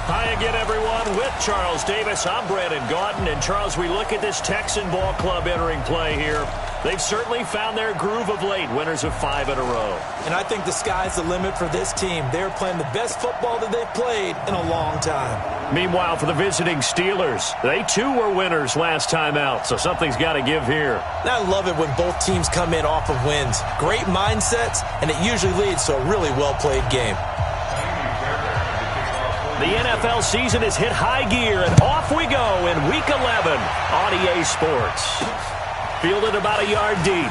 Hi again, everyone. With Charles Davis, I'm Brandon Gaudin. And, Charles, we look at this Texan ball club entering play here. They've certainly found their groove of late, winners of 5 in a row. And I think the sky's the limit for this team. They're playing the best football that they've played in a long time. Meanwhile, for the visiting Steelers, they too were winners last time out, so something's got to give here. And I love it when both teams come in off of wins. Great mindsets, and it usually leads to a really well-played game. The NFL season has hit high gear, and off we go in Week 11 on EA Sports. Fielded about a yard deep.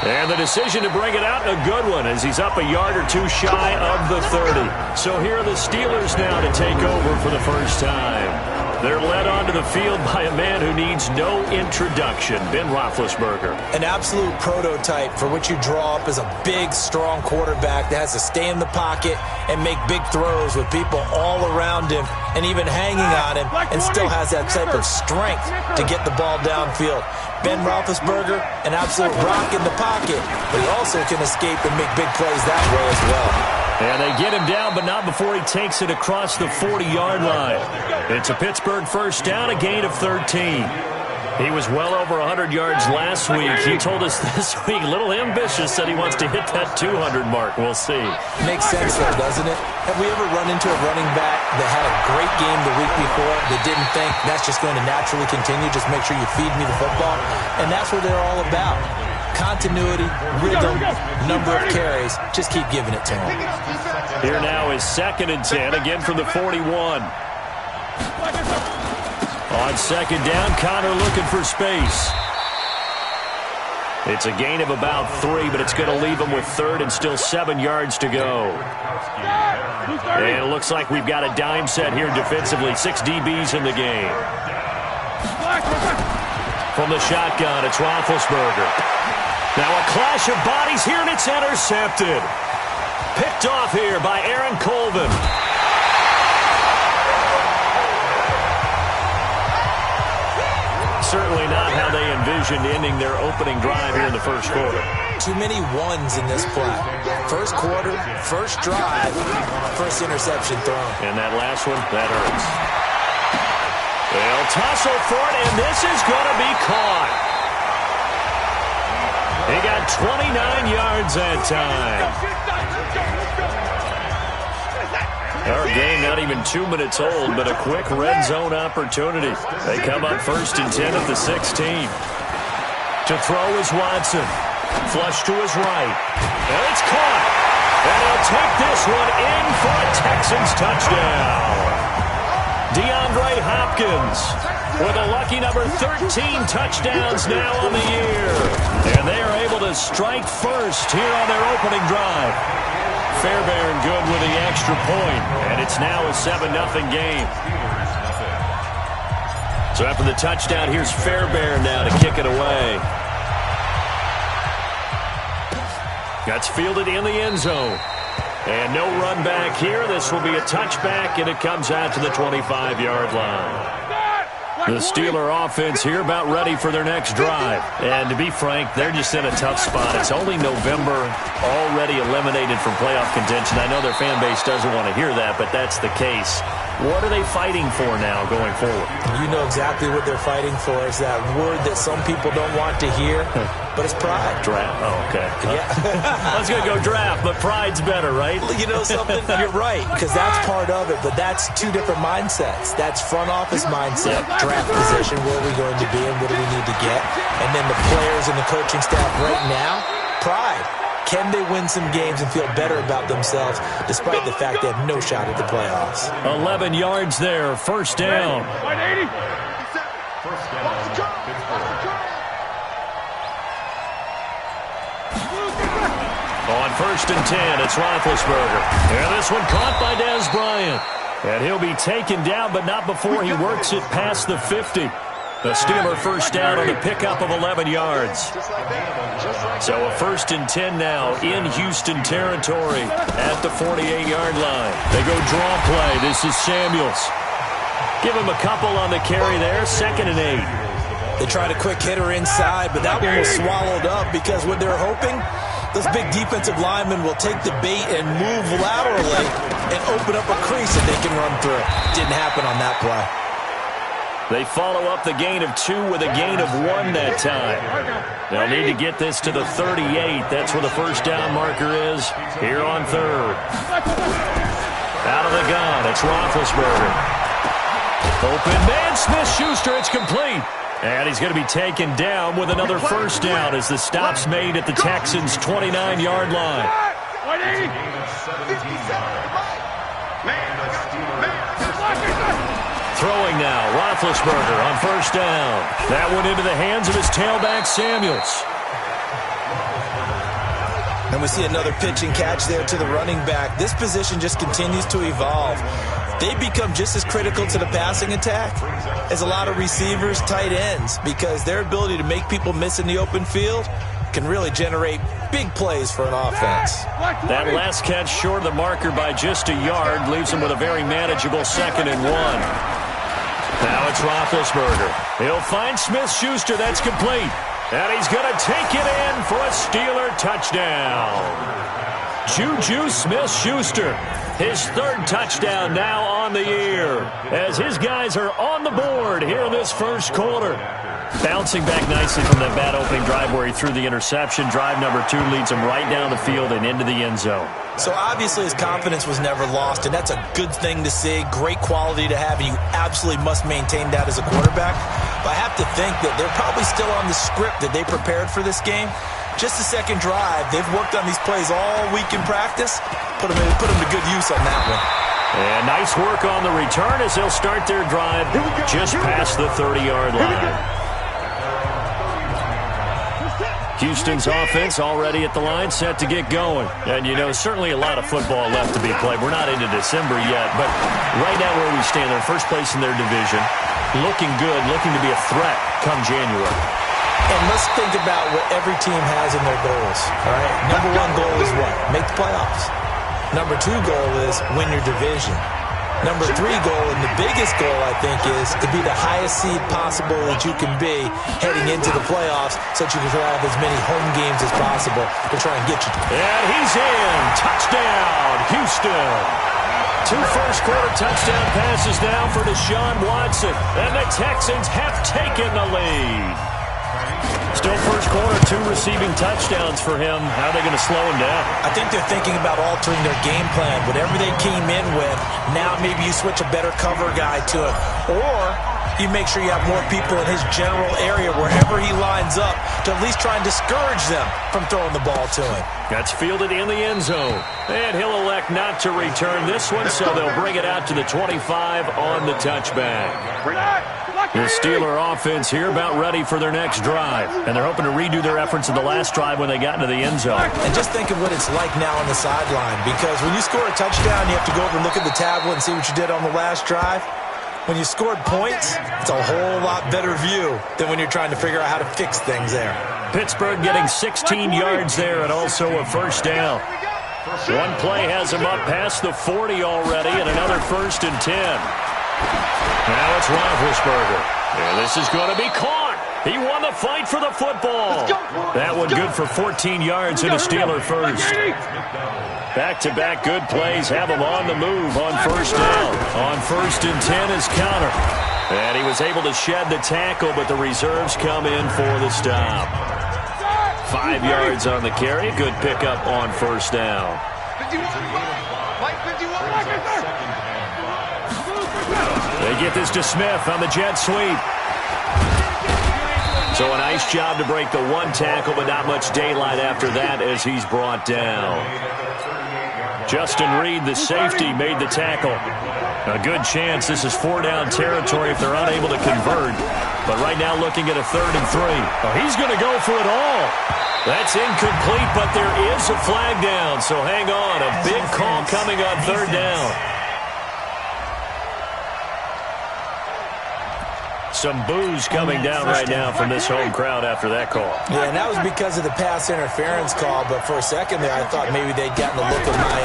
And the decision to bring it out, a good one, as he's up a yard or two shy of the 30. So here are the Steelers now to take over for the first time. They're led onto the field by a man who needs no introduction, Ben Roethlisberger. An absolute prototype for what you draw up as a big, strong quarterback that has to stay in the pocket and make big throws with people all around him and even hanging on him, and still has that type of strength to get the ball downfield. Ben Roethlisberger, an absolute rock in the pocket, but he also can escape and make big plays that way as well. And they get him down, but not before he takes it across the 40-yard line. It's a Pittsburgh first down, a gain of 13. He was well over 100 yards last week. He told us this week, a little ambitious, that he wants to hit that 200 mark. We'll see. Makes sense, though, doesn't it? Have we ever run into a running back that had a great game the week before that didn't think that's just going to naturally continue, just make sure you feed me the football? And that's what they're all about. Continuity, rhythm, number of carries. Just keep giving it to him. Here now is 2nd and 10, again from the 41. On 2nd down, Connor looking for space. It's a gain of about 3, but it's going to leave him with 3rd and still 7 yards to go. And it looks like we've got a dime set here defensively. 6 DBs in the game. From the shotgun, it's Roethlisberger. Now a clash of bodies here, and it's intercepted. Picked off here by Aaron Colvin. Certainly not how they envisioned ending their opening drive here in the first quarter. Too many ones in this play. First quarter, first drive, first interception thrown. And that last one, that hurts. They'll tussle for it, and this is going to be caught. He got 29 yards that time. Our game not even 2 minutes old, but a quick red zone opportunity. They come up 1st and 10 at the 16. To throw is Watson. Flush to his right. And it's caught. And he'll take this one in for a Texans touchdown. DeAndre Hopkins with a lucky number 13 touchdowns now on the year. And they are able to strike first here on their opening drive. Fairbairn good with the extra point, and it's now a 7-0 game. So after the touchdown, here's Fairbairn now to kick it away. That's fielded in the end zone. And no run back here. This will be a touchback, and it comes out to the 25-yard line. The Steeler offense here about ready for their next drive. And to be frank, they're just in a tough spot. It's only November, already eliminated from playoff contention. I know their fan base doesn't want to hear that, but that's the case. What are they fighting for now going forward? You know exactly what they're fighting for. Is that word that some people don't want to hear, but it's pride. Draft. Oh, okay. Yeah. I was going to go draft, but pride's better, right? You know something? You're right, because that's part of it, but that's two different mindsets. That's front office mindset, draft position, where are we going to be and what do we need to get? And then the players and the coaching staff right now, pride. Can they win some games and feel better about themselves despite the fact they have no shot at the playoffs? 11 yards there, first down. On 1st and 10, it's Roethlisberger. And this one caught by Dez Bryant. And he'll be taken down, but not before he works it past the 50. The Steeler first down on the pickup of 11 yards. So a 1st and 10 now in Houston territory at the 48-yard line. They go draw play. This is Samuels. Give him a couple on the carry there. 2nd and 8. They tried a quick hitter inside, but that one was swallowed up because what they're hoping, those big defensive linemen will take the bait and move laterally and open up a crease that they can run through. Didn't happen on that play. They follow up the gain of 2 with a gain of 1 that time. They'll need to get this to the 38. That's where the first down marker is here on third. Out of the gun, it's Roethlisberger. Open man, Smith-Schuster, it's complete. And he's going to be taken down with another first down as the stop's made at the Texans' 29-yard line. Throwing now, Roethlisberger on first down. That went into the hands of his tailback, Samuels. And we see another pitch and catch there to the running back. This position just continues to evolve. They become just as critical to the passing attack as a lot of receivers, tight ends, because their ability to make people miss in the open field can really generate big plays for an offense. That last catch short of the marker by just a yard leaves him with a very manageable 2nd and 1. Now it's Roethlisberger. He'll find Smith-Schuster. That's complete. And he's going to take it in for a Steeler touchdown. Juju Smith-Schuster, his 3rd touchdown now on the year, as his guys are on the board here in this first quarter. Bouncing back nicely from that bad opening drive where he threw the interception. Drive number 2 leads him right down the field and into the end zone. So obviously his confidence was never lost, and that's a good thing to see. Great quality to have, and you absolutely must maintain that as a quarterback. But I have to think that they're probably still on the script that they prepared for this game. Just the second drive. They've worked on these plays all week in practice. Put them to good use on that one. And nice work on the return as they'll start their drive just past the 30-yard line. Houston's offense already at the line, set to get going. And, you know, certainly a lot of football left to be played. We're not into December yet, but right now where we stand, they're first place in their division, looking good, looking to be a threat come January. And let's think about what every team has in their goals, all right? Number 1 goal is what? Make the playoffs. Number 2 goal is win your division. Number 3 goal, and the biggest goal, I think, is to be the highest seed possible that you can be heading into the playoffs so that you can have as many home games as possible to try and get you. And he's in. Touchdown, Houston. 2 first-quarter touchdown passes now for Deshaun Watson. And the Texans have taken the lead. Still first quarter, 2 receiving touchdowns for him. How are they going to slow him down? I think they're thinking about altering their game plan. Whatever they came in with, now maybe you switch a better cover guy to it. Or you make sure you have more people in his general area wherever he lines up to at least try and discourage them from throwing the ball to him. That's fielded in the end zone. And he'll elect not to return this one, so they'll bring it out to the 25 on the touchback. The Steeler offense here about ready for their next drive. And they're hoping to redo their efforts in the last drive when they got into the end zone. And just think of what it's like now on the sideline. Because when you score a touchdown, you have to go over and look at the tablet and see what you did on the last drive. When you scored points, it's a whole lot better view than when you're trying to figure out how to fix things there. Pittsburgh getting 16 yards there and also a first down. One play has him up past the 40 already and another 1st and 10. Now it's Roethlisberger. And this is going to be caught. He won the fight for the football. That one good for 14 yards and a Steeler first. Back-to-back good plays have him on the move on first down. On 1st and 10 is Connor. And he was able to shed the tackle, but the reserves come in for the stop. 5 yards on the carry. Good pickup on first down. They get this to Smith on the jet sweep. So a nice job to break the 1 tackle, but not much daylight after that as he's brought down. Justin Reed, the safety, made the tackle. A good chance this is 4-down territory if they're unable to convert. But right now looking at a 3rd and 3. Oh, he's going to go for it all. That's incomplete, but there is a flag down. So hang on, a big call coming on 3rd down. Some boos coming down right now from this home crowd after that call. Yeah, and that was because of the pass interference call, but for a second there I thought maybe they'd gotten a look at my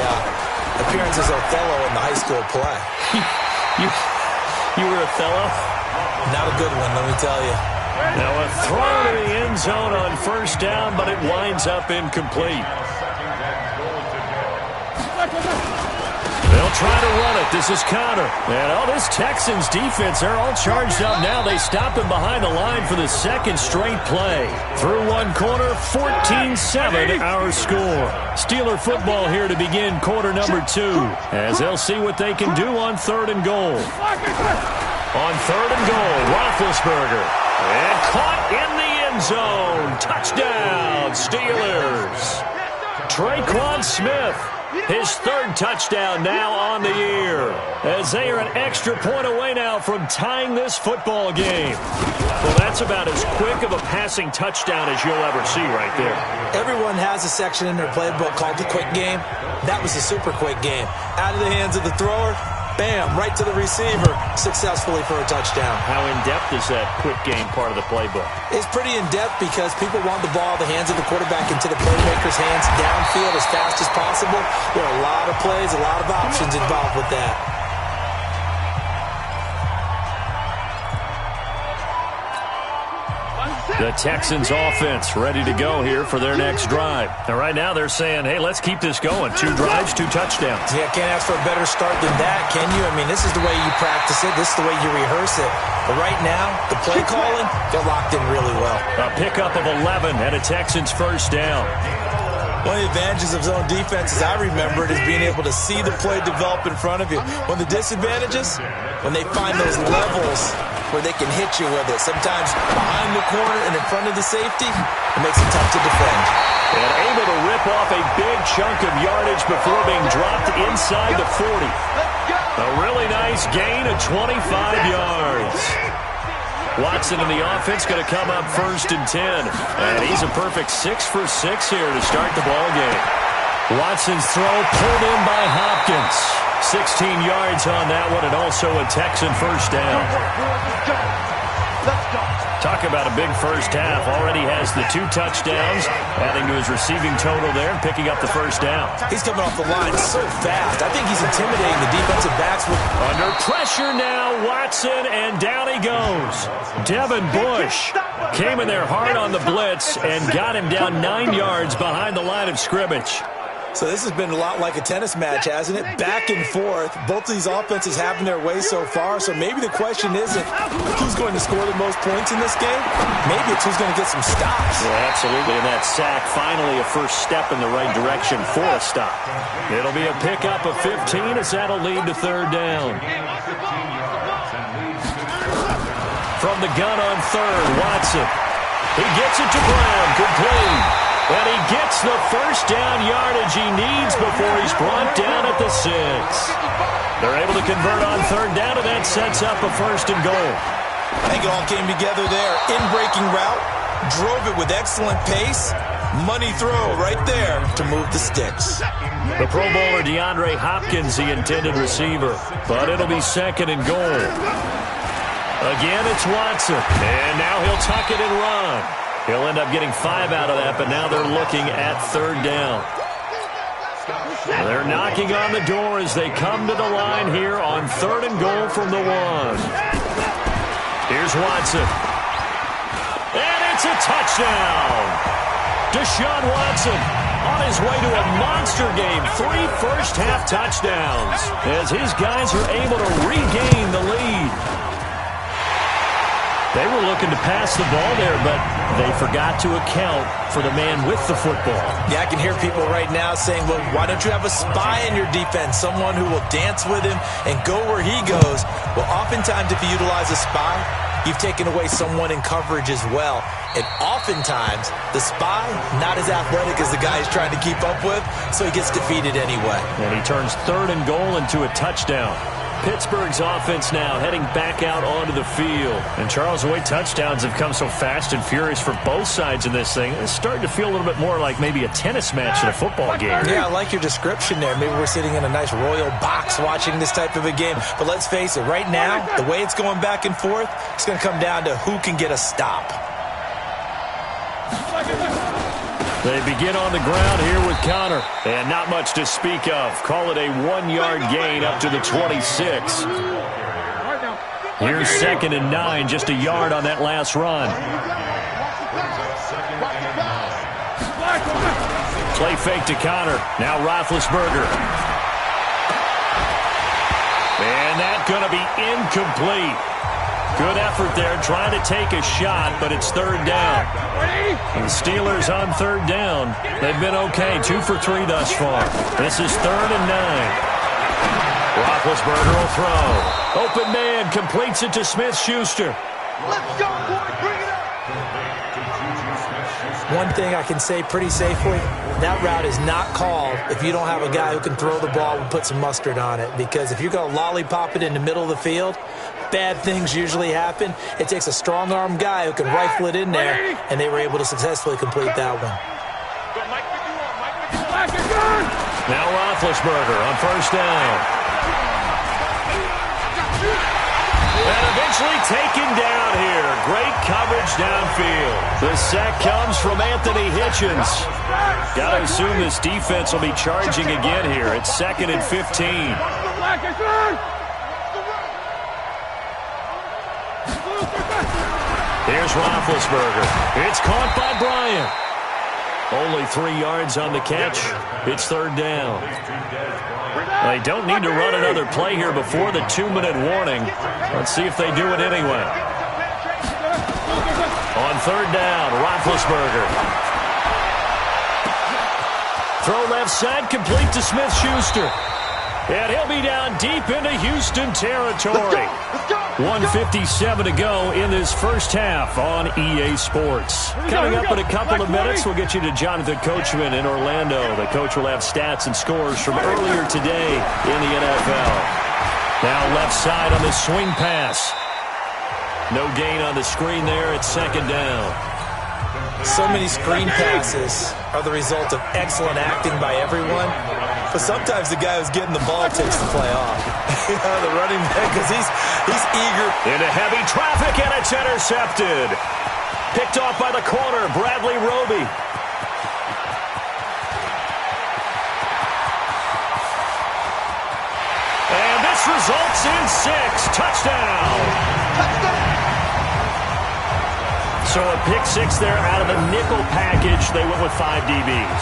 appearance as Othello in the high school play. You were Othello? Not a good one, let me tell you. Now a throw to the end zone on first down, but it winds up incomplete. They'll They'll try to run it. This is Connor. And, this Texans defense, they're all charged up now. They stop him behind the line for the second straight play. Through one quarter, 14-7 our score. Steeler football here to begin quarter number 2, as they'll see what they can do on 3rd and goal. On 3rd and goal, Roethlisberger. And caught in the end zone. Touchdown, Steelers. Traquan Smith, his 3rd touchdown now on the year, as they are an extra point away now from tying this football game. Well, that's about as quick of a passing touchdown as you'll ever see right there. Everyone has a section in their playbook called the quick game. That was a super quick game. Out of the hands of the thrower, bam, right to the receiver, successfully for a touchdown. How in-depth is that quick game part of the playbook? It's pretty in-depth because people want the ball, the hands of the quarterback into the playmaker's hands downfield as fast as possible. There are a lot of plays, a lot of options involved with that. The Texans offense ready to go here for their next drive. And right now they're saying, hey, let's keep this going. 2 drives, 2 touchdowns. Yeah, can't ask for a better start than that, can you? I mean, this is the way you practice it. This is the way you rehearse it. But right now, the play calling, they're locked in really well. A pickup of 11 and a Texans first down. One of the advantages of zone defense, as I remember it, is being able to see the play develop in front of you. One of the disadvantages, when they find those levels where they can hit you with it. Sometimes behind the corner and in front of the safety, it makes it tough to defend. And able to rip off a big chunk of yardage before being dropped inside the 40. A really nice gain of 25 yards. Watson in the offense going to come up 1st and 10. And he's a perfect 6 for 6 here to start the ball game. Watson's throw pulled in by Hopkins. 16 yards on that one, and also a Texan first down. Talk about a big first half. Already has the 2 touchdowns, adding to his receiving total there and picking up the first down. He's coming off the line so fast. I think he's intimidating the defensive backs. Under pressure now, Watson, and down he goes. Devin Bush came in there hard on the blitz and got him down 9 yards behind the line of scrimmage. So this has been a lot like a tennis match, hasn't it? Back and forth. Both of these offenses having their way so far. So maybe the question isn't who's going to score the most points in this game. Maybe it's who's going to get some stops. Yeah, absolutely. And that sack, finally a first step in the right direction for a stop. It'll be a pickup of 15 as that'll lead to 3rd down. From the gun on 3rd, Watson. He gets it to Brown, complete. And he gets the first down yardage he needs before he's brought down at the 6. They're able to convert on 3rd down, and that sets up a 1st and goal. I think it all came together there. In-breaking route, drove it with excellent pace. Money throw right there to move the sticks. The Pro Bowler DeAndre Hopkins, the intended receiver. But it'll be 2nd and goal. Again, it's Watson. And now he'll tuck it and run. He'll end up getting 5 out of that, but now they're looking at 3rd down. They're knocking on the door as they come to the line here on 3rd and goal from the 1. Here's Watson. And it's a touchdown. Deshaun Watson on his way to a monster game. 3 first-half touchdowns as his guys are able to regain the lead. They were looking to pass the ball there, but they forgot to account for the man with the football. Yeah, I can hear people right now saying, well, why don't you have a spy in your defense, someone who will dance with him and go where he goes? Well, oftentimes if you utilize a spy, you've taken away someone in coverage as well. And oftentimes, the spy, not as athletic as the guy he's trying to keep up with, so he gets defeated anyway. And he turns 3rd and goal into a touchdown. Pittsburgh's offense now heading back out onto the field. And Charles, the way touchdowns have come so fast and furious for both sides in this thing, it's starting to feel a little bit more like maybe a tennis match in a football game. Yeah, I like your description there. Maybe we're sitting in a nice royal box watching this type of a game. But let's face it, right now, the way it's going back and forth, it's going to come down to who can get a stop. They begin on the ground here with Connor. And not much to speak of. Call it a 1-yard gain up to the 26. Here's 2nd and 9, just a yard on that last run. Play fake to Connor. Now Roethlisberger. going to be incomplete. Good effort there trying to take a shot, but it's third down. And the Steelers on third down. They've been okay, 2 for 3 thus far. This is 3rd and 9. Roethlisberger will throw. Open man completes it to Smith-Schuster. Let's go, boy. Bring it up. One thing I can say pretty safely, that route is not called if you don't have a guy who can throw the ball and put some mustard on it. Because if you're going to lollipop it in the middle of the field, bad things usually happen. It takes a strong-arm guy who can rifle it in there, and they were able to successfully complete that one. Now Roethlisberger on first down. And eventually taken down here. Great coverage downfield. The sack comes from Anthony Hitchens. Got to assume this defense will be charging again here. It's 2nd and 15. Here's Roethlisberger. It's caught by Bryant. Only 3 yards on the catch. It's third down. They don't need to run another play here before the 2-minute warning. Let's see if they do it anyway. On third down, Roethlisberger. Throw left side, complete to Smith-Schuster. And he'll be down deep into Houston territory. 1:57 to go in this first half on EA Sports. Coming up in a couple of minutes, we'll get you to Jonathan Coachman in Orlando. The coach will have stats and scores from earlier today in the NFL. Now left side on the swing pass. No gain on the screen there. It's 2nd down. So many screen passes are the result of excellent acting by everyone. But sometimes the guy who's getting the ball takes the play off. The running back, because he's eager. Into heavy traffic, and it's intercepted. Picked off by the corner, Bradley Roby. And this results in 6. Touchdown. So a pick 6 there out of the nickel package. They went with 5 DBs.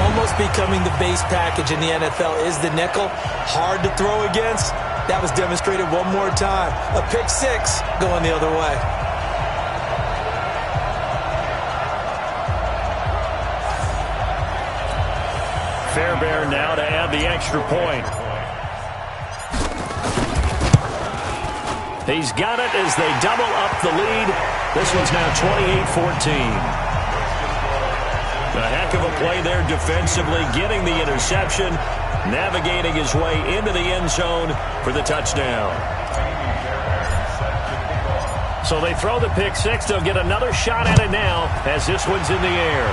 Almost becoming the base package in the NFL is the nickel. Hard to throw against. That was demonstrated one more time. A pick 6 going the other way. Fairbairn now to add the extra point. He's got it as they double up the lead. This one's now 28-14. A heck of a play there defensively, getting the interception, navigating his way into the end zone for the touchdown. So they throw the pick 6. They'll get another shot at it now as this one's in the air.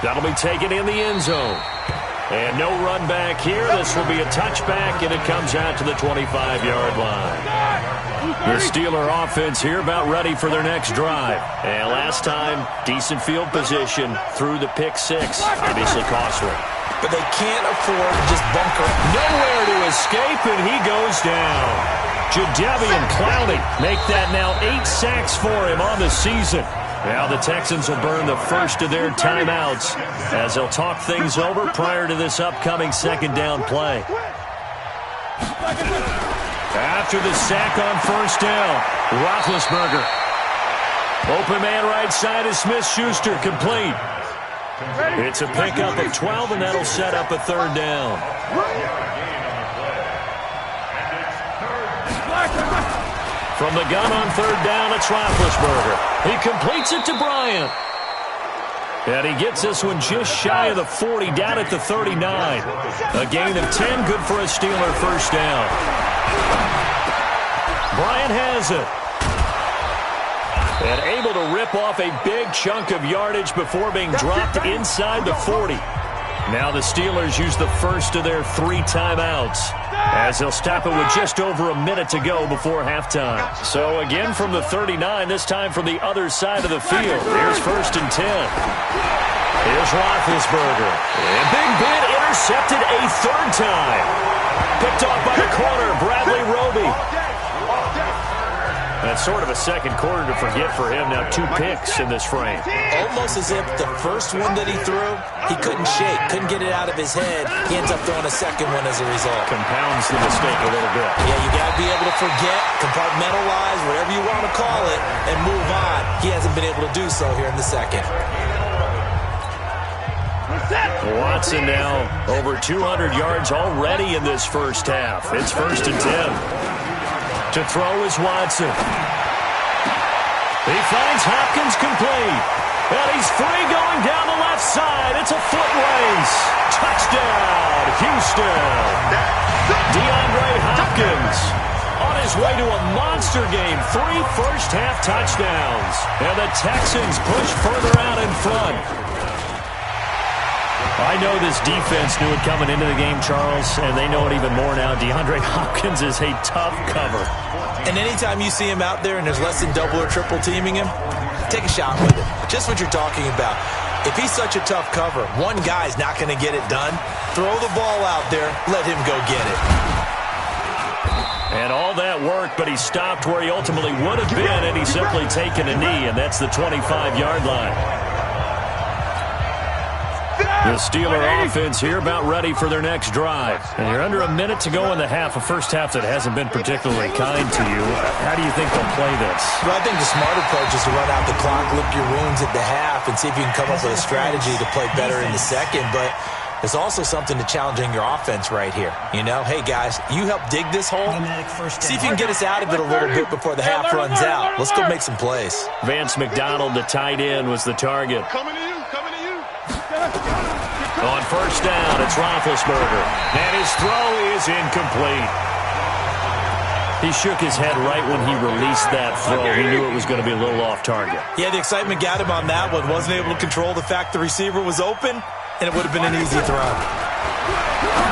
That'll be taken in the end zone. And no run back here. This will be a touchback, and it comes out to the 25-yard line. The Steeler offense here about ready for their next drive. And last time, decent field position through the pick 6. Obviously costly. But they can't afford to just bunker. Nowhere to escape, and he goes down. Jadeveon Clowney make that now 8 sacks for him on the season. Now the Texans will burn the first of their timeouts as they'll talk things over prior to this upcoming 2nd down play. After the sack on first down, Roethlisberger. Open man right side is Smith-Schuster, complete. It's a pickup of 12, and that'll set up a 3rd down. From the gun on 3rd down, it's Roethlisberger. He completes it to Bryant. And he gets this one just shy of the 40, down at the 39. A gain of 10, good for a Steeler first down. Bryant has it. And able to rip off a big chunk of yardage before being dropped inside the 40. Now the Steelers use the first of their 3 timeouts as they'll stop it with just over a minute to go before halftime. So again from the 39, this time from the other side of the field. Here's 1st and 10. Here's Roethlisberger. And Big Ben intercepted a 3rd time. Picked off by the corner, Bradley Roby. A That's sort of a second quarter to forget for him. Now 2 picks in this frame. Almost as if the first one that he threw, he couldn't shake, couldn't get it out of his head. He ends up throwing a second one as a result. Compounds the mistake a little bit. Yeah, you got to be able to forget, compartmentalize, whatever you want to call it, and move on. He hasn't been able to do so here in the second. Watson now over 200 yards already in this first half. It's 1st and 10. To throw is Watson. He finds Hopkins complete. And he's free going down the left side. It's a foot race. Touchdown, Houston. DeAndre Hopkins on his way to a monster game. 3 first-half touchdowns. And the Texans push further out in front. I know this defense knew it coming into the game, Charles, and they know it even more now. DeAndre Hopkins is a tough cover. And anytime you see him out there and there's less than double or triple teaming him, take a shot with it. Just what you're talking about. If he's such a tough cover, one guy's not going to get it done. Throw the ball out there. Let him go get it. And all that work, but he stopped where he ultimately would have been, and he's simply taken a knee, and that's the 25-yard line. The Steeler offense here about ready for their next drive. And you're under a minute to go in the half, a first half that hasn't been particularly kind to you. How do you think they'll play this? Well, I think the smart approach is to run out the clock, lick your wounds at the half, and see if you can come up with a strategy to play better in the second. But there's also something to challenging your offense right here. You know, hey, guys, you help dig this hole. See if you can get us out of it a little bit before the half runs out. Let's go make some plays. Vance McDonald, the tight end, was the target. Coming to you, coming to you. On first down, it's Roethlisberger. And his throw is incomplete. He shook his head right when he released that throw. He knew it was going to be a little off target. Yeah, the excitement got him on that one. Wasn't able to control the fact the receiver was open, and it would have been an easy throw.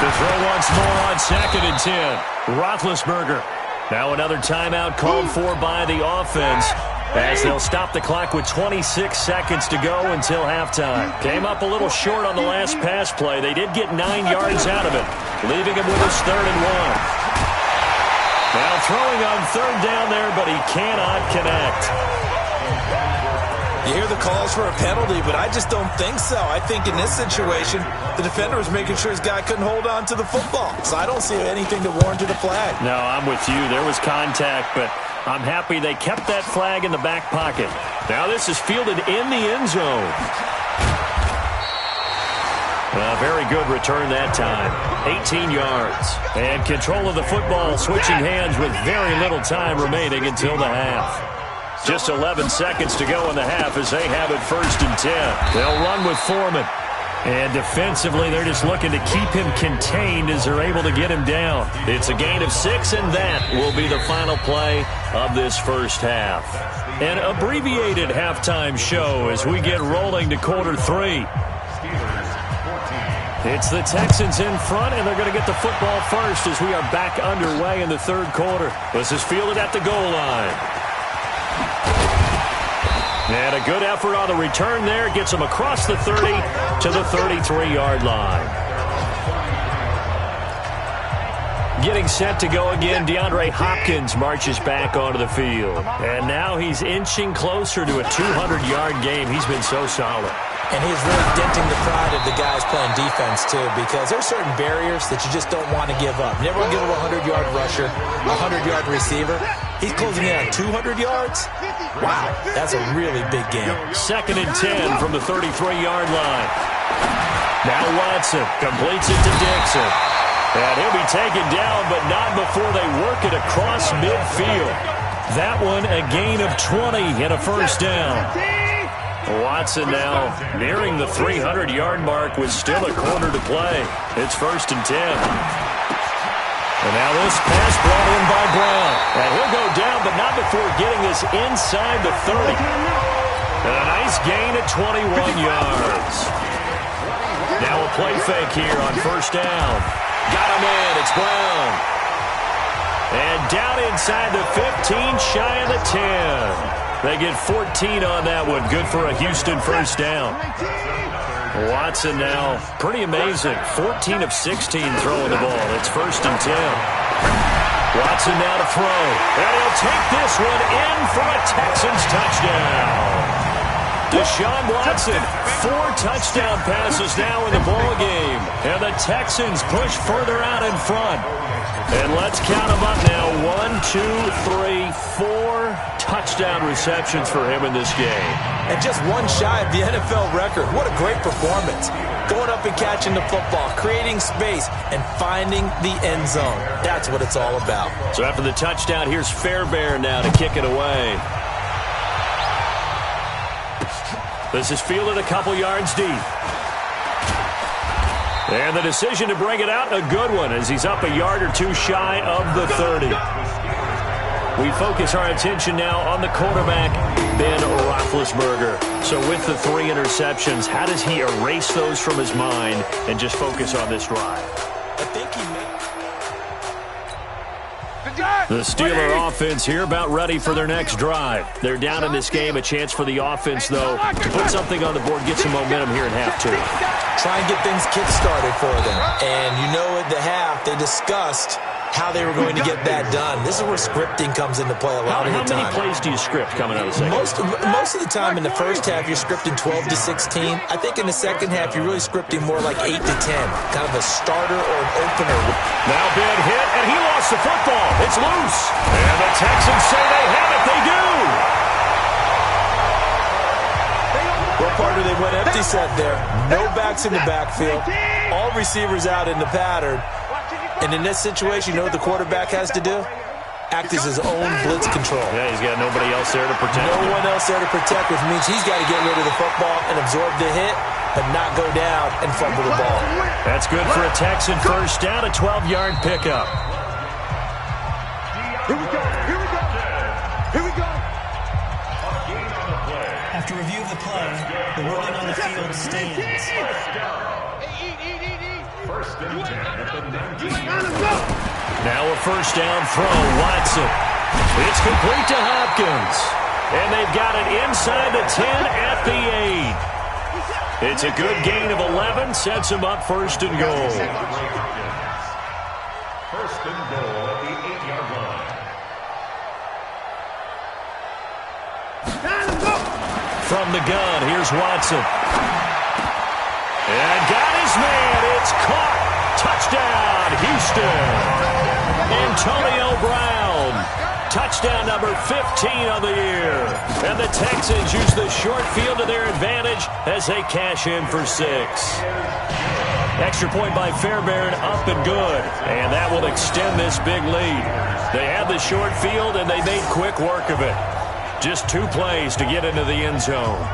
The throw once more on 2nd and 10. Roethlisberger. Now another timeout called for by the offense, as they'll stop the clock with 26 seconds to go until halftime. Came up a little short on the last pass play. They did get 9 yards out of it, leaving him with his 3rd and 1. Now throwing on 3rd down there, but he cannot connect. You hear the calls for a penalty, but I just don't think so. I think in this situation, the defender was making sure his guy couldn't hold on to the football. So I don't see anything that warranted a flag. No, I'm with you. There was contact, but I'm happy they kept that flag in the back pocket. Now this is fielded in the end zone. A very good return that time. 18 yards. And control of the football switching hands with very little time remaining until the half. Just 11 seconds to go in the half as they have it 1st and 10. They'll run with Foreman. And defensively, they're just looking to keep him contained as they're able to get him down. It's a gain of 6, and that will be the final play of this first half. An abbreviated halftime show as we get rolling to quarter 3. It's the Texans in front, and they're going to get the football first as we are back underway in the 3rd quarter. This is fielded at the goal line. And a good effort on the return there. Gets him across the 30 to the 33-yard line. Getting set to go again, DeAndre Hopkins marches back onto the field. And now he's inching closer to a 200-yard game. He's been so solid. And he's really denting the pride of the guys playing defense, too, because there's certain barriers that you just don't want to give up. Never give him a 100-yard rusher, a 100-yard receiver. He's closing in on 200 yards. Wow, that's a really big game. 2nd and 10 from the 33-yard line. Now Watson completes it to Dixon. And he'll be taken down, but not before they work it across midfield. That one a gain of 20 and a first down. Watson now nearing the 300-yard mark with still a quarter to play. It's 1st and 10. And now this pass brought in by Brown. And he'll go down, but not before getting this inside the 30. And a nice gain of 21 yards. Now a play fake here on first down. Got him in. It's Brown. And down inside the 15, shy of the 10. They get 14 on that one. Good for a Houston first down. Watson now, pretty amazing. 14 of 16 throwing the ball. It's 1st and 10. Watson now to throw. And he'll take this one in for a Texans touchdown. Deshaun Watson, 4 touchdown passes now in the ballgame. And the Texans push further out in front. And let's count them up now. 1, 2, 3, 4 touchdown receptions for him in this game. And just one shy of the NFL record. What a great performance. Going up and catching the football, creating space, and finding the end zone. That's what it's all about. So after the touchdown, here's Fairbairn now to kick it away. This is fielded a couple yards deep. And the decision to bring it out, a good one, as he's up a yard or two shy of the 30. We focus our attention now on the quarterback, Ben Roethlisberger. So with the 3 interceptions, how does he erase those from his mind and just focus on this drive? I think he made... The Steeler offense here about ready for their next drive. They're down in this game. A chance for the offense, though, to put something on the board, get some momentum here in half 2. Try and get things kick-started for them. And you know at the half, they discussed how they were going to get that done. This is where scripting comes into play a lot of the time. How many plays do you script coming out of the second? Most of the time in the first half, you're scripting 12 to 16. I think in the second half, you're really scripting more like 8 to 10. Kind of a starter or an opener. Now big hit, and he lost the football. It's loose. And the Texans say they have it. They do. What part do they went empty set there? No backs in the backfield. All receivers out in the pattern. And in this situation, you know what the quarterback has to do? Act as his own blitz control. Yeah, he's got nobody else there to protect. No one else there to protect, which means he's got to get rid of the football and absorb the hit, but not go down and fumble the ball. That's good for a Texan first down, a 12-yard pickup. Here we go. Here we go. Here we go. After review of the play, the ruling on the field stands. First and 10 at the 19. Now a first down throw, Watson. It's complete to Hopkins. And they've got it inside the 10 at the 8. It's a good gain of 11, sets him up first and goal. First and goal at the 8-yard line. From the gun, here's Watson. And got his man. It's caught. Touchdown, Houston. Antonio Brown. Touchdown number 15 on the year. And the Texans use the short field to their advantage as they cash in for 6. Extra point by Fairbairn, up and good. And that will extend this big lead. They had the short field, and they made quick work of it. Just 2 plays to get into the end zone.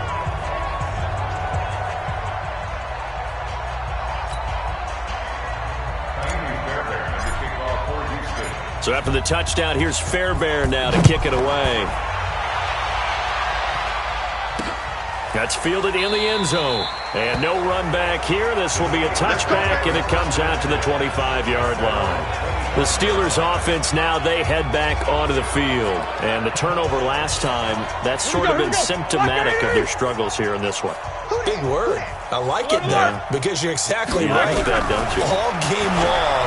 So after the touchdown, here's Fairbairn now to kick it away. That's fielded in the end zone. And no run back here. This will be a touchback, and it comes out to the 25-yard line. The Steelers' offense now, they head back onto the field. And the turnover last time, that's sort of been symptomatic of their struggles here in this one. Big word. I like it there because you're exactly right. You like that, don't you? All game long,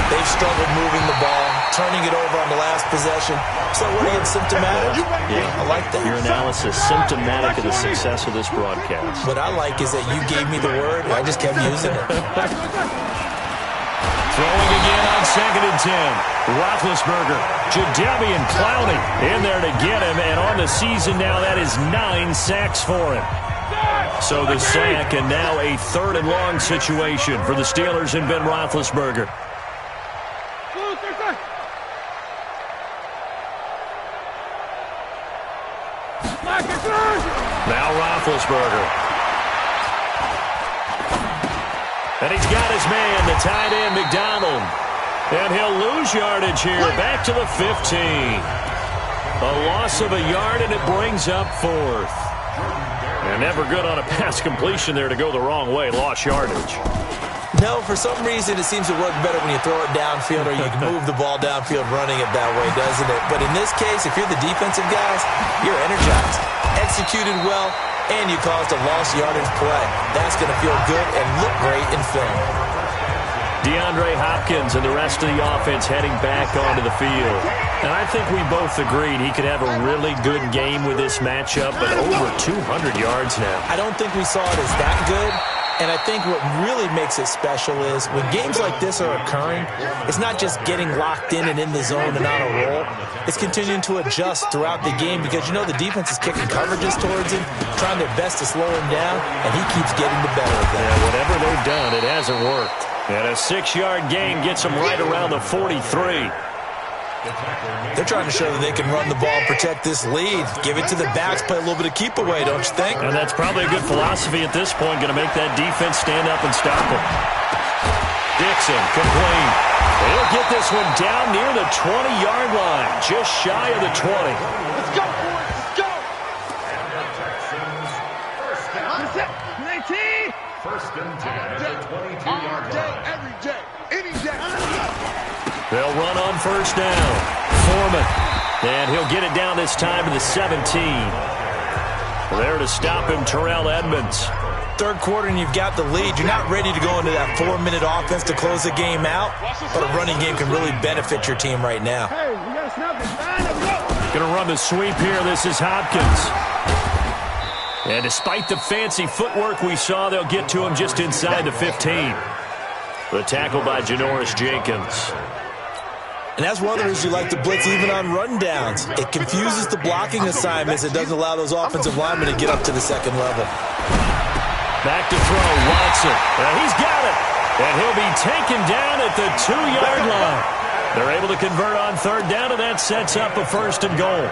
they've struggled moving the ball, turning it over on the last possession. So what are you, symptomatic? Yeah, I like that. Your analysis, symptomatic of the success of this broadcast. What I like is that you gave me the word, and I just kept using it. Throwing again on 2nd and 10. Roethlisberger, Jadeveon Clowney in there to get him, and on the season now, that is 9 sacks for him. So the sack, and now a 3rd and long situation for the Steelers and Ben Roethlisberger. Now Roethlisberger. And he's got his man, the tight end, McDonald. And he'll lose yardage here, back to the 15. A loss of a yard, and it brings up 4th. And never good on a pass completion there to go the wrong way. Lost yardage. No, for some reason, it seems to work better when you throw it downfield or you can move the ball downfield running it that way, doesn't it? But in this case, if you're the defensive guys, you're energized, executed well, and you caused a lost yardage play. That's going to feel good and look great in film. DeAndre Hopkins and the rest of the offense heading back onto the field. And I think we both agreed he could have a really good game with this matchup, but over 200 yards now. I don't think we saw it as that good. And I think what really makes it special is when games like this are occurring, it's not just getting locked in and in the zone and on a roll. It's continuing to adjust throughout the game because, you know, the defense is kicking coverages towards him, trying their best to slow him down, and he keeps getting the better of them. Yeah, whatever they've done, it hasn't worked. And a 6-yard gain gets him right around the 43. They're trying to show that they can run the ball and protect this lead. Give it to the backs, play a little bit of keep away, don't you think? And that's probably a good philosophy at this point, going to make that defense stand up and stop them. Dixon, complete. He'll get this one down near the 20-yard line, just shy of the 20. Let's go, boys, let's go! First and 10 at the 22-yard line. Every day, any day. They'll run on first down. Foreman. And he'll get it down this time to the 17. There to stop him, Terrell Edmonds. Third quarter and you've got the lead. You're not ready to go into that 4-minute offense to close the game out, but a running game can really benefit your team right now. Hey, we got to snap it. Going to run the sweep here. This is Hopkins. And despite the fancy footwork we saw, they'll get to him just inside the 15. The tackle by Janoris Jenkins. And that's one of the reasons you like to blitz even on rundowns. It confuses the blocking assignments. It doesn't allow those offensive linemen to get up to the second level. Back to throw, Watson. He's got it. And he'll be taken down at the 2-yard line. They're able to convert on third down, and that sets up a first and goal.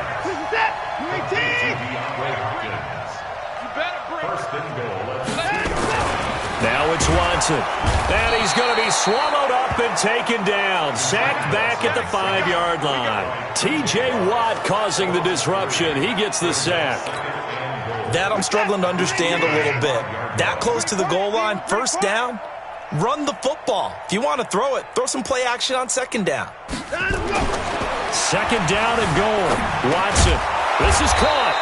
Now it's Watson. And he's going to be swallowed up and taken down. Sacked back at the 5-yard line. T.J. Watt causing the disruption. He gets the sack. That I'm struggling to understand a little bit. That close to the goal line, first down, run the football. If you want to throw it, throw some play action on second down. Second down and goal. Watson. This is caught.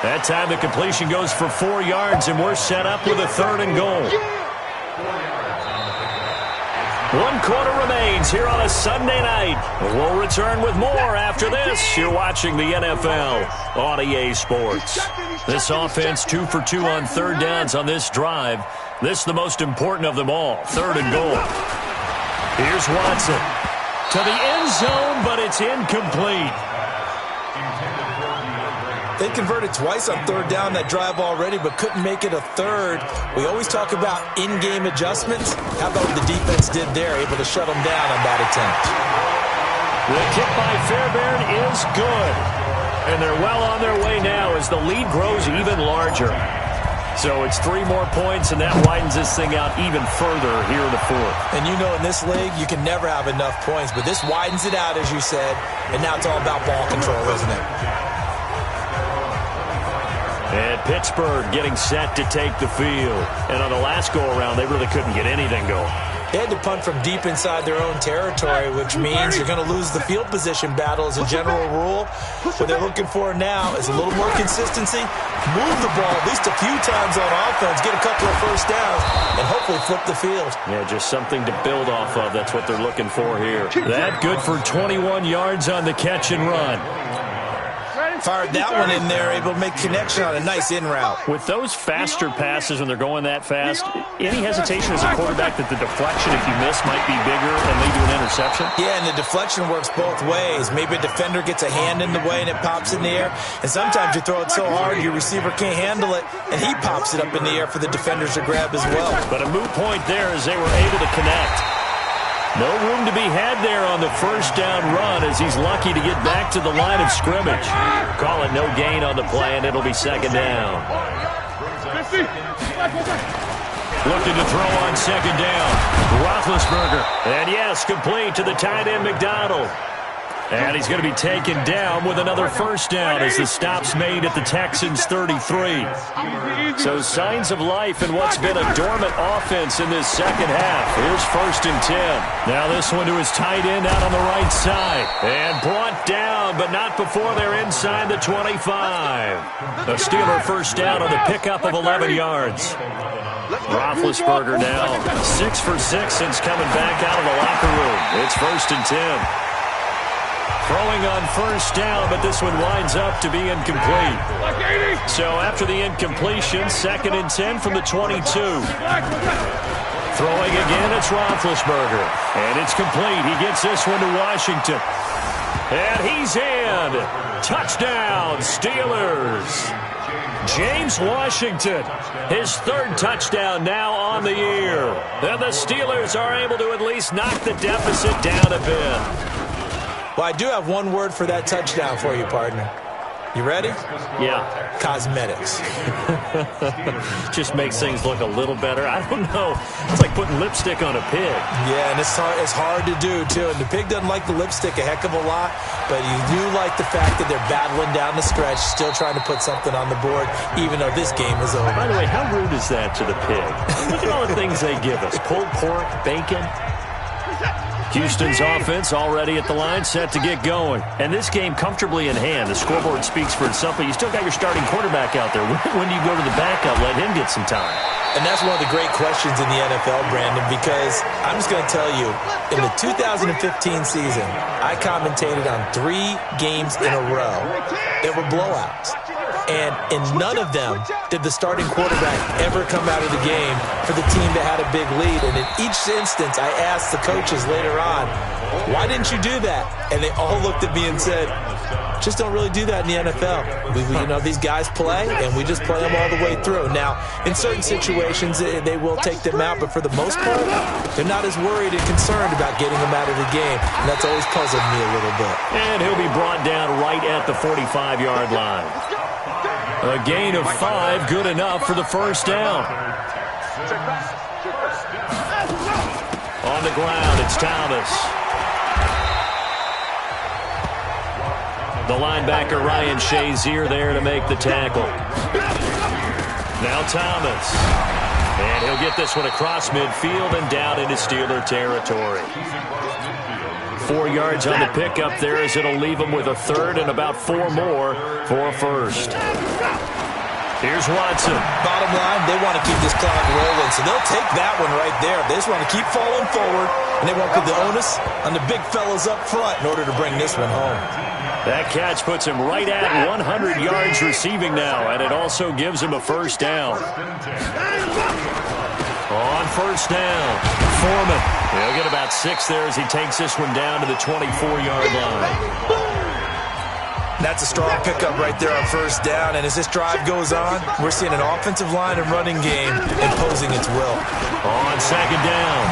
That time the completion goes for 4 yards, and we're set up with a third and goal. 1 quarter remains here on a Sunday night. We'll return with more after this. You're watching the NFL on EA Sports. This offense 2 for 2 on third downs on this drive. This is the most important of them all, third and goal. Here's Watson to the end zone, but it's incomplete. They converted twice on third down that drive already, but couldn't make it a third. We always talk about in-game adjustments. How about what the defense did there, able to shut them down on that attempt? The kick by Fairbairn is good. And they're well on their way now as the lead grows even larger. So it's 3 more points, and that widens this thing out even further here in the fourth. And you know in this league, you can never have enough points, but this widens it out, as you said, and now it's all about ball control, isn't it? And Pittsburgh getting set to take the field. And on the last go-around, they really couldn't get anything going. They had to punt from deep inside their own territory, which means you're going to lose the field position battle as a general rule. What they're looking for now is a little more consistency, move the ball at least a few times on offense, get a couple of first downs, and hopefully flip the field. Yeah, just something to build off of. That's what they're looking for here. That good for 21 yards on the catch and run. Fired that one in there, able to make connection on a nice in route. With those faster passes when they're going that fast, any hesitation as a quarterback that the deflection, if you miss, might be bigger and lead to an interception? Yeah, and the deflection works both ways. Maybe a defender gets a hand in the way and it pops in the air. And sometimes you throw it so hard your receiver can't handle it, and he pops it up in the air for the defenders to grab as well. But a moot point there as they were able to connect. No room to be had there on the first down run as he's lucky to get back to the line of scrimmage. Call it no gain on the play, and it'll be second down. Looking to throw on second down. Roethlisberger. And yes, complete to the tight end McDonald. And he's going to be taken down with another first down as the stop's made at the Texans' 33. So signs of life in what's been a dormant offense in this second half. Here's first and 10. Now this one to his tight end out on the right side. And brought down, but not before they're inside the 25. A Steeler first down on the pickup of 11 yards. Roethlisberger now 6 for 6 since coming back out of the locker room. It's 1st and 10. Throwing on 1st down, but this one winds up to be incomplete. So after the incompletion, 2nd and 10 from the 22. Throwing again, it's Roethlisberger. And it's complete. He gets this one to Washington. And he's in. Touchdown, Steelers. James Washington, his 3rd touchdown now on the year. And the Steelers are able to at least knock the deficit down a bit. Well, I do have one word for that touchdown for you, partner. You ready? Yeah. Cosmetics. Just makes things look a little better. I don't know. It's like putting lipstick on a pig. Yeah, and it's hard to do, too. And the pig doesn't like the lipstick a heck of a lot, but you do like the fact that they're battling down the stretch, still trying to put something on the board, even though this game is over. By the way, how rude is that to the pig? Look at all the things they give us. Pulled pork, bacon. Houston's offense already at the line, set to get going. And this game comfortably in hand. The scoreboard speaks for itself, but you still got your starting quarterback out there. When do you go to the backup, let him get some time? And that's one of the great questions in the NFL, Brandon, because I'm just going to tell you, in the 2015 season, I commentated on 3 games in a row. They were blowouts. And in none of them did the starting quarterback ever come out of the game for the team that had a big lead. And in each instance, I asked the coaches later on, why didn't you do that? And they all looked at me and said, just don't really do that in the NFL. These guys play, and we just play them all the way through. Now, in certain situations, they will take them out, but for the most part, they're not as worried and concerned about getting them out of the game. And that's always puzzled me a little bit. And he'll be brought down right at the 45-yard line. A gain of 5, good enough for the 1st down. On the ground, it's Thomas. The linebacker, Ryan Shazier, there to make the tackle. Now Thomas. And he'll get this one across midfield and down into Steeler territory. 4 yards on the pickup there as it'll leave him with a 3rd and about 4 more for a 1st. Here's Watson. Bottom line, they want to keep this clock rolling, so they'll take that one right there. They just want to keep falling forward, and they won't put the onus on the big fellas up front in order to bring this one home. That catch puts him right at 100 yards receiving now, and it also gives him a 1st down. On 1st down, Foreman. He'll get about 6 there as he takes this one down to the 24-yard line. That's a strong pickup right there on 1st down, and as this drive goes on, we're seeing an offensive line and running game imposing its will. On 2nd down,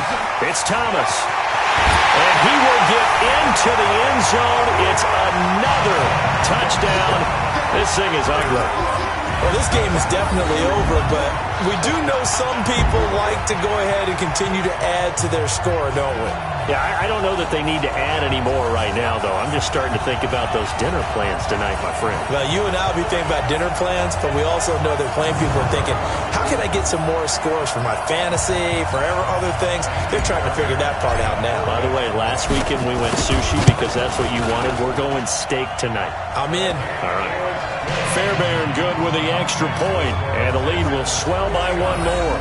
it's Thomas. And he will get into the end zone. It's another touchdown. This thing is ugly. Well, this game is definitely over, but we do know some people like to go ahead and continue to add to their score, don't we? Yeah, I don't know that they need to add any more right now, though. I'm just starting to think about those dinner plans tonight, my friend. Well, you and I will be thinking about dinner plans, but we also know that playing people are thinking, how can I get some more scores for my fantasy, for other things? They're trying to figure that part out now. By the way, last weekend we went sushi because that's what you wanted. We're going steak tonight. I'm in. All right. Fairbairn good with the extra point, and the lead will swell by 1 more.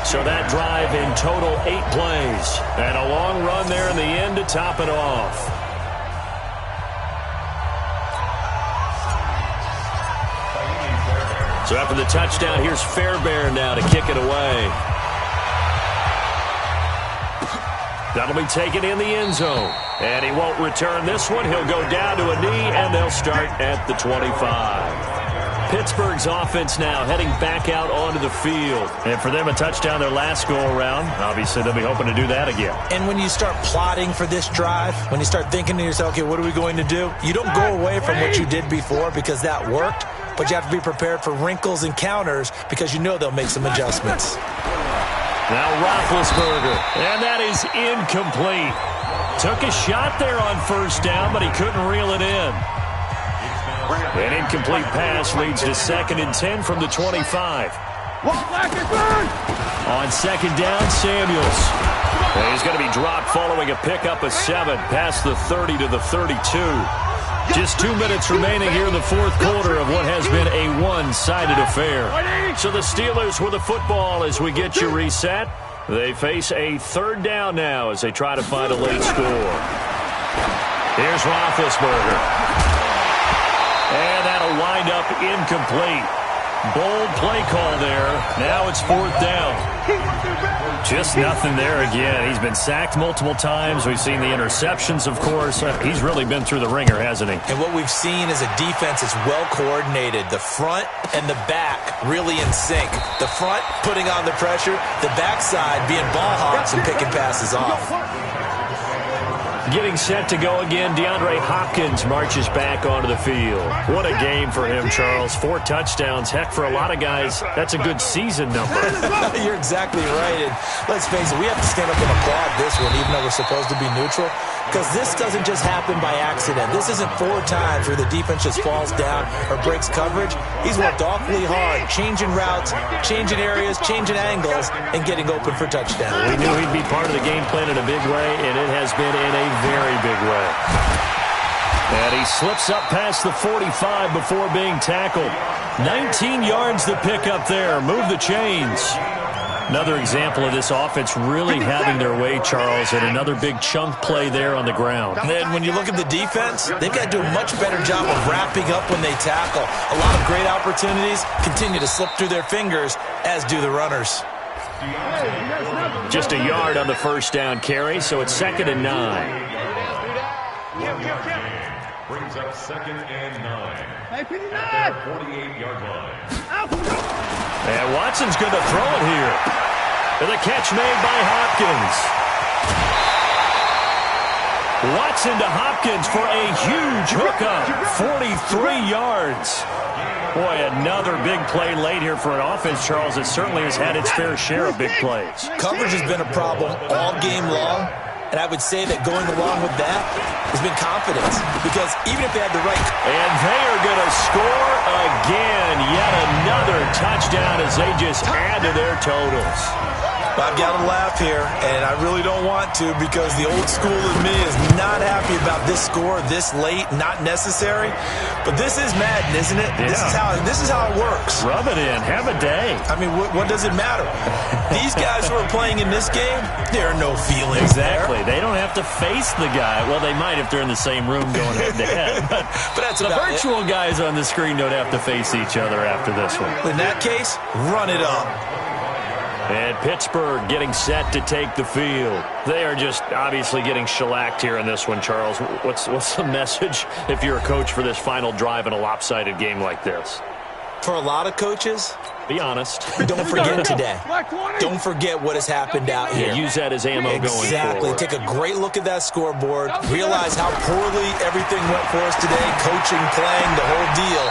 So that drive in total 8 plays. And a long run there in the end to top it off. So after the touchdown, here's Fairbairn now to kick it away. That'll be taken in the end zone. And he won't return this one. He'll go down to a knee, and they'll start at the 25. Pittsburgh's offense now heading back out onto the field. And for them, a touchdown their last go-around. Obviously, they'll be hoping to do that again. And when you start plotting for this drive, when you start thinking to yourself, okay, what are we going to do? You don't go away from what you did before because that worked, but you have to be prepared for wrinkles and counters because you know they'll make some adjustments. Now Roethlisberger, and that is incomplete. Took a shot there on 1st down, but he couldn't reel it in. An incomplete pass leads to 2nd and 10 from the 25. On 2nd down, Samuels. And he's going to be dropped following a pickup of 7 past the 30 to the 32. Just 2 minutes remaining here in the fourth quarter of what has been a one-sided affair. So the Steelers with the football as we get you reset. They face a third down now as they try to find a late score. Here's Roethlisberger. And that'll wind up incomplete. Bold play call there. Now it's fourth down. Just nothing there again. He's been sacked multiple times. We've seen the interceptions, of course. He's really been through the ringer, hasn't he? And what we've seen is a defense that's well coordinated. The front and the back really in sync. The front putting on the pressure. The backside being ball hawks and picking passes off. Getting set to go again, DeAndre Hopkins marches back onto the field. What a game for him, Charles. 4 touchdowns. Heck, for a lot of guys, that's a good season number. You're exactly right. And let's face it, we have to stand up and applaud this one, even though we're supposed to be neutral, because this doesn't just happen by accident. This isn't 4 times where the defense just falls down or breaks coverage. He's worked awfully hard, changing routes, changing areas, changing angles, and getting open for touchdowns. We knew he'd be part of the game plan in a big way, and it has been in a very big way. And he slips up past the 45 before being tackled. 19 yards to pick up there. Move the chains. Another example of this offense really having their way, Charles, and another big chunk play there on the ground. And then when you look at the defense, they've got to do a much better job of wrapping up when they tackle. A lot of great opportunities continue to slip through their fingers, as do the runners. Just a yard on the first down carry, so it's 2nd and 9. Brings up 2nd and 9. At their 48-yard line. And Watson's going to throw it here. And the catch made by Hopkins. Watson to Hopkins for a huge hookup. 43 yards. Boy, another big play late here for an offense, Charles, that certainly has had its fair share of big plays. Coverage has been a problem all game long, and I would say that going along with that has been confidence, because even if they had the right... And they are going to score again. Yet another touchdown as they just add to their totals. I've got to laugh here, and I really don't want to, because the old school in me is not happy about this score this late, not necessary. But this is Madden, isn't it? Yeah. This is how it works. Rub it in. Have a day. I mean, what does it matter? These guys who are playing in this game, there are no feelings. Exactly. There. They don't have to face the guy. Well, they might if they're in the same room going head-to-head. But that's the virtual guys on the screen don't have to face each other after this one. In that case, run it up. And Pittsburgh getting set to take the field. They are just obviously getting shellacked here in this one, Charles. What's the message if you're a coach for this final drive in a lopsided game like this? For a lot of coaches, be honest. Don't forget today. Don't forget what has happened out here. Yeah, use that as ammo going forward. Exactly. Take a great look at that scoreboard. Realize how poorly everything went for us today. Coaching, playing, the whole deal.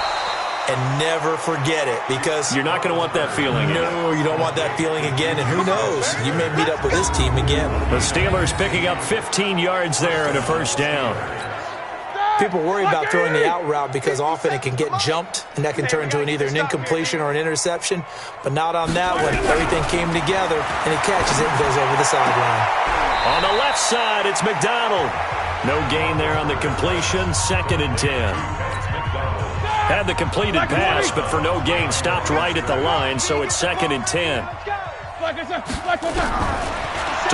And never forget it, because you're not going to want that feeling. No, you don't want that feeling again. And who knows? You may meet up with this team again. The Steelers picking up 15 yards there and a first down. People worry about throwing the out route because often it can get jumped, and that can turn into either an incompletion or an interception. But not on that one. Everything came together, and he catches it and goes over the sideline. On the left side, it's McDonald. No gain there on the completion. 2nd and 10. Had the completed pass, but for no gain, stopped right at the line, so it's 2nd and 10. To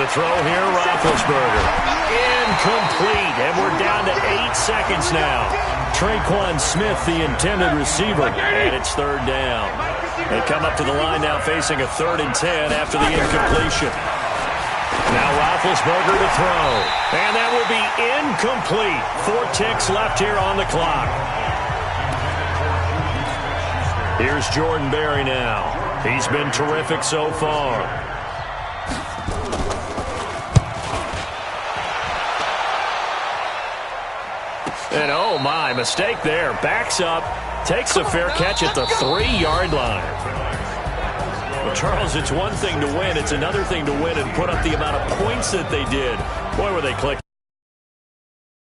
throw here, Roethlisberger. Incomplete, and we're down to 8 seconds now. Traquan Smith, the intended receiver, and it's 3rd down. They come up to the line now facing a 3rd and 10 after the incompletion. Now Roethlisberger to throw, and that will be incomplete. 4 ticks left here on the clock. Here's Jordan Berry now. He's been terrific so far. And oh my, mistake there. Backs up, takes a fair catch at the 3-yard line. Well, Charles, it's one thing to win. It's another thing to win and put up the amount of points that they did. Boy, were they clicking.